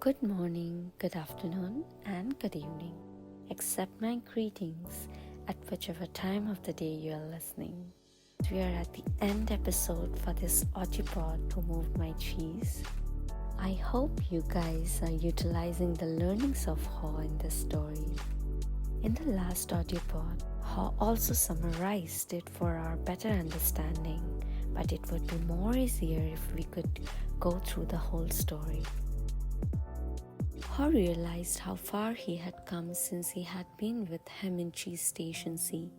Good morning, good afternoon, and good evening. Accept my greetings at whichever time of the day you are listening. We are at the end episode for this audipod to move my cheese. I hope you guys are utilizing the learnings of Haw in this story. In the last audipod, Haw also summarized it for our better understanding, but it would be more easier if we could go through the whole story. Haw realized how far he had come since he had been with him in Cheese Station C.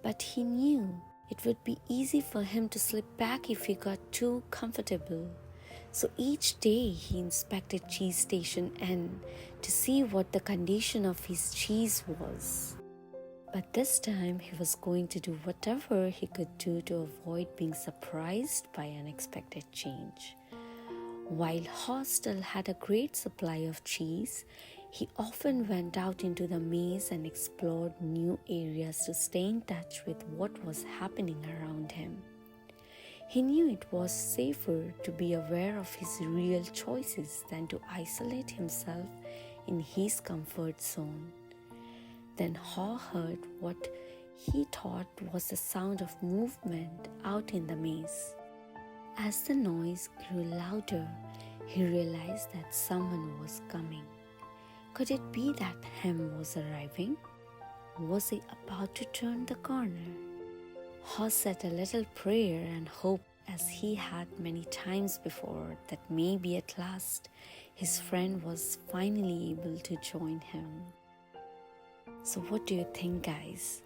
But he knew it would be easy for him to slip back if he got too comfortable. So each day he inspected Cheese Station N to see what the condition of his cheese was. But this time he was going to do whatever he could do to avoid being surprised by unexpected change. While Haw still had a great supply of cheese, he often went out into the maze and explored new areas to stay in touch with what was happening around him. He knew it was safer to be aware of his real choices than to isolate himself in his comfort zone. Then Haw heard what he thought was the sound of movement out in the maze. As the noise grew louder, he realized that someone was coming. Could it be that Hem was arriving? Was he about to turn the corner? Haw said a little prayer and hoped, as he had many times before, that maybe at last his friend was finally able to join him. So what do you think, guys?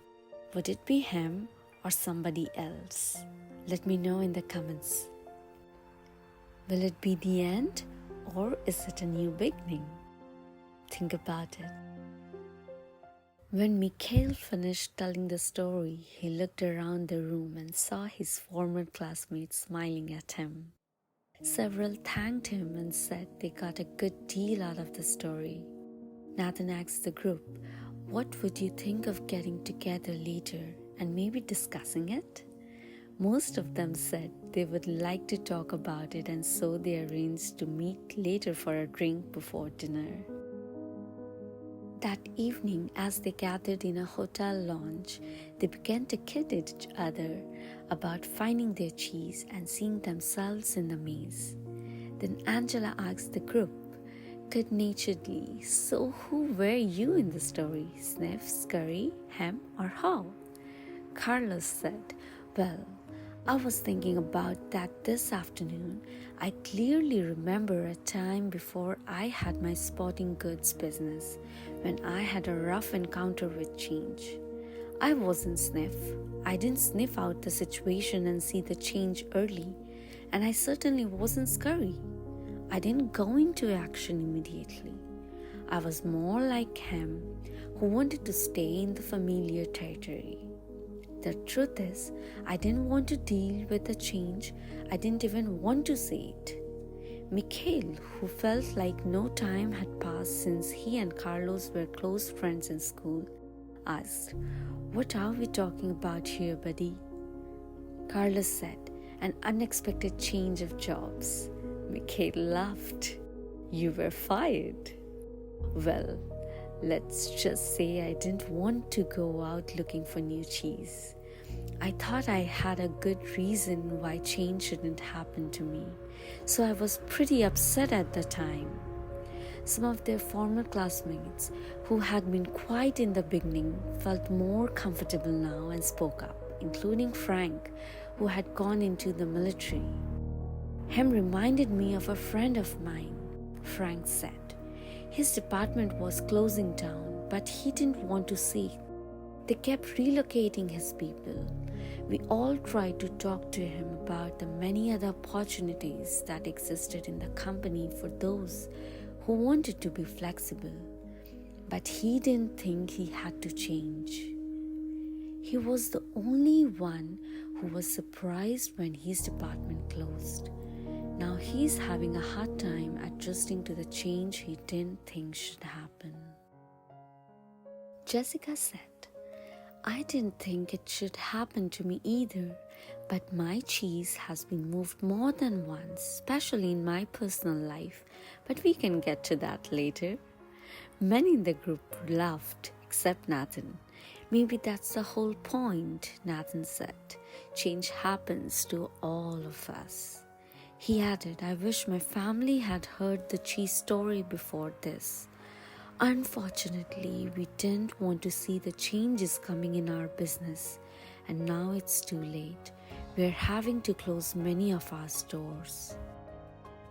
Would it be Hem or somebody else? Let me know in the comments. Will it be the end, or is it a new beginning? Think about it. When Mikhail finished telling the story, he looked around the room and saw his former classmates smiling at him. Several thanked him and said they got a good deal out of the story. Nathan asked the group, "What would you think of getting together later and maybe discussing it?" Most of them said they would like to talk about it, and so they arranged to meet later for a drink before dinner. That evening, as they gathered in a hotel lounge, they began to kid each other about finding their cheese and seeing themselves in the maze. Then Angela asked the group, good-naturedly, "So who were you in the story? Sniff, Scurry, Hem, or Haw?" Carlos said, "Well, I was thinking about that this afternoon. I clearly remember a time before I had my sporting goods business when I had a rough encounter with change. I wasn't Sniff. I didn't sniff out the situation and see the change early, and I certainly wasn't Scurry. I didn't go into action immediately. I was more like Hem, who wanted to stay in the familiar territory. The truth is, I didn't want to deal with the change. I didn't even want to see it." Mikhail, who felt like no time had passed since he and Carlos were close friends in school, asked, "What are we talking about here, buddy?" Carlos said, "An unexpected change of jobs." Mikhail laughed. "You were fired." "Well, let's just say I didn't want to go out looking for new cheese. I thought I had a good reason why change shouldn't happen to me, so I was pretty upset at the time." Some of their former classmates, who had been quiet in the beginning, felt more comfortable now and spoke up, including Frank, who had gone into the military. "Hem reminded me of a friend of mine," Frank said. "His department was closing down, but he didn't want to see it. They kept relocating his people. We all tried to talk to him about the many other opportunities that existed in the company for those who wanted to be flexible, but he didn't think he had to change. He was the only one who was surprised when his department closed. Now he's having a hard time adjusting to the change he didn't think should happen." Jessica said, "I didn't think it should happen to me either, But my cheese has been moved more than once, especially in my personal life, but we can get to that later. Many in the group laughed, except Nathan. Maybe that's the whole point, Nathan said. Change happens to all of us. He added, I wish my family had heard the cheese story before this. Unfortunately, we didn't want to see the changes coming in our business, and now it's too late. We're having to close many of our stores.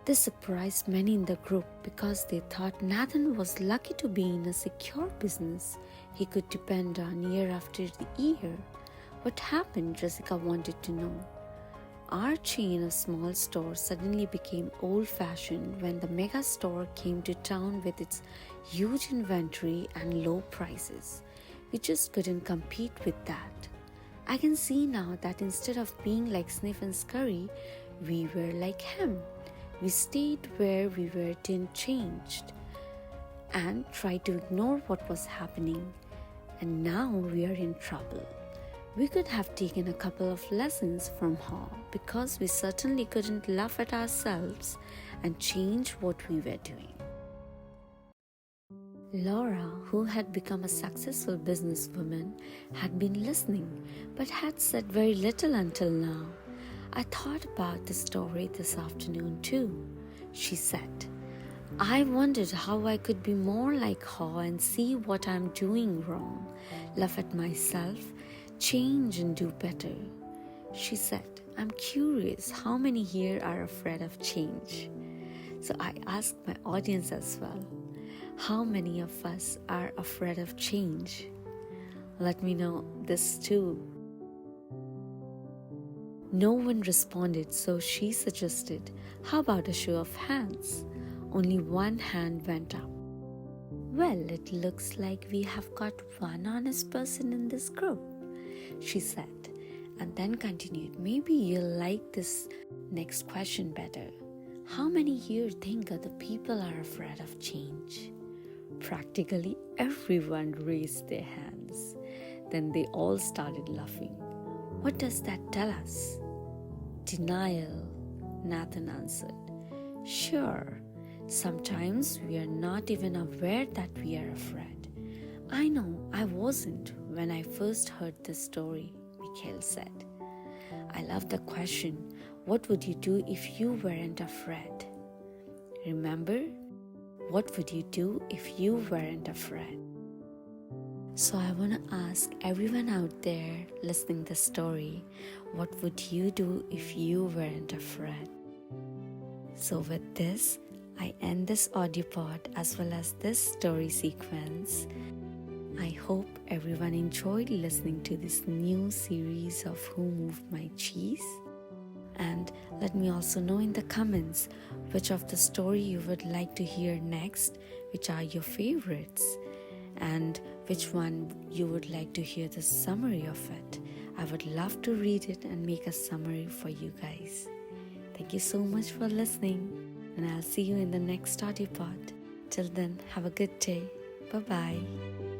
This surprised many in the group because they thought Nathan was lucky to be in a secure business he could depend on year after year. What happened, Jessica wanted to know. Our chain of small stores suddenly became old-fashioned when the mega store came to town with its huge inventory and low prices. We just couldn't compete with that. I can see now that instead of being like Sniff and Scurry, we were like him. We stayed where we were, didn't change, and tried to ignore what was happening. And now we are in trouble. We could have taken a couple of lessons from her because we certainly couldn't laugh at ourselves and change what we were doing. Laura, who had become a successful businesswoman, had been listening but had said very little until now. I thought about the story this afternoon too, she said. I wondered how I could be more like her and see what I'm doing wrong, laugh at myself, change and do better. She said, I'm curious how many here are afraid of change. So I asked my audience as well, how many of us are afraid of change? Let me know this too. No one responded, so she suggested, how about a show of hands? Only one hand went up. Well, it looks like we have got one honest person in this group, she said, and then continued, maybe you'll like this next question better. How many here think other people are afraid of change? Practically everyone raised their hands. Then they all started laughing. What does that tell us? Denial, Nathan answered. Sure, sometimes we are not even aware that we are afraid. I know I wasn't when I first heard this story, Mikhail said. I love the question, what would you do if you weren't afraid? Remember, what would you do if you weren't afraid? So I want to ask everyone out there listening the story, what would you do if you weren't afraid? So with this, I end this audio pod as well as this story sequence. I hope everyone enjoyed listening to this new series of Who Moved My Cheese? And let me also know in the comments which of the story you would like to hear next, which are your favorites, and which one you would like to hear the summary of it. I would love to read it and make a summary for you guys. Thank you so much for listening, and I'll see you in the next audio pod. Till then, have a good day. Bye-bye.